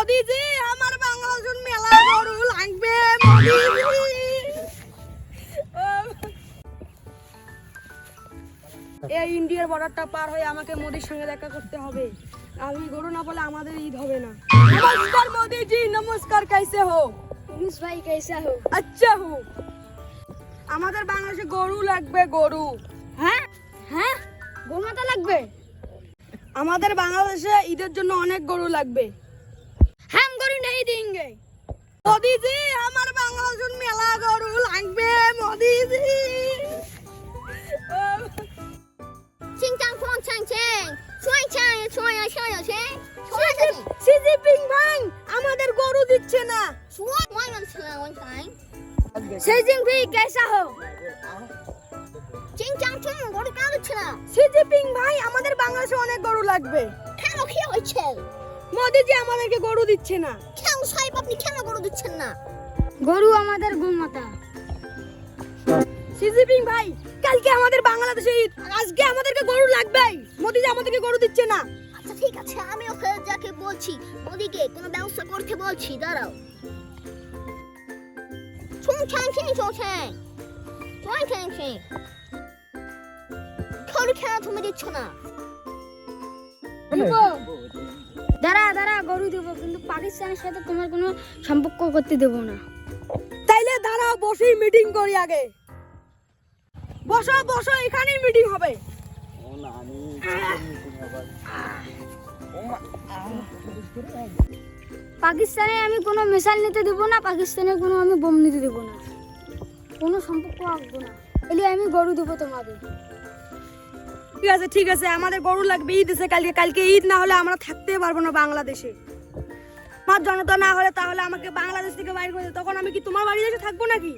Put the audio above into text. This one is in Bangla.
মোদিজি আমার বাংলাদেশের মেলা গরু লাগবে মোদিজি। এই ইন্ডিয়ার বর্ডারটা পার হয়ে আমাকে মোদির সঙ্গে দেখা করতে হবে। আমি গরু না বলে আমাদের ঈদ হবে না। নমস্কার মোদিজি, নমস্কার, कैसे हो? पुलिस भाई कैसा हो? अच्छा हो। আমাদের বাংলাদেশে গরু লাগবে, গরু। হ্যাঁ হ্যাঁ, গোমাতা লাগবে। আমাদের বাংলাদেশে ঈদের জন্য অনেক গরু লাগবে। हम गरु नहीं देंगे। মোদিজি আমার বাংলাদেশের মেলা গরু লাগবে মোদিজি। চিং চাং ফং চাং চাং, ছয় চাং ছয় ছয় ছয় ছয় শি জিনপিং ভাই আমাদের গরু দিচ্ছে না। ছয় ওয়ান ছয় ওয়ান টাইম। শি জিনপিং कैसा हो? চিং চাং ছয় গরু কেন দিচ্ছে না? শি জিনপিং ভাই আমাদের বাংলাদেশে অনেক গরু লাগবে। কেন কি হয়েছে? মোদিজি আমাদেরকে গরু দিচ্ছে না। কেন সাহেব আপনি কেন গরু দিচ্ছেন না? গরু আমাদের গোমাতা। শি জিনপিং ভাই কালকে আমাদের বাংলাদেশে ঈদ, আজকে আমাদেরকে গরু লাগবে। মোদিজি আমাদেরকে গরু দিচ্ছে না। আচ্ছা ঠিক আছে, আমি ওকে যাকে বলছি মোদিকে কোনো ব্যবস্থা করতে বলছি, দাঁড়াও। ছুং ছ্যাং ছিং ছুং ছ্যাং ছয় ছ্যাং ছিং, গরু কেন তুমি দিচ্ছ না? দাঁড়া দাঁড়া, গরু দেবো, কিন্তু পাকিস্তানের সাথে তোমার কোনো সম্পর্ক করতে দেবো না। তাইলে দাঁড়াও, বসেই মিটিং করি আগে। বসো বসো, এখানেই মিটিং হবে। পাকিস্তানে আমি কোনো মিসাইল নিতে দেবো না, পাকিস্তানে কোনো আমি বোম নিতে দেবো না, কোনো সম্পর্ক রাখবো না। এলে আমি গরু দেবো তোমাদের। ঠিক আছে, আমাদের গরু লাগবে। ঈদ এসে কালকে, কালকে ঈদ না হলে আমরা থাকতে পারবো না বাংলাদেশে। আমার জনতা না হলে তাহলে আমাকে বাংলাদেশ থেকে বাইরে করে দেবে। তখন আমি কি তোমার বাড়ি এসে থাকবো নাকি?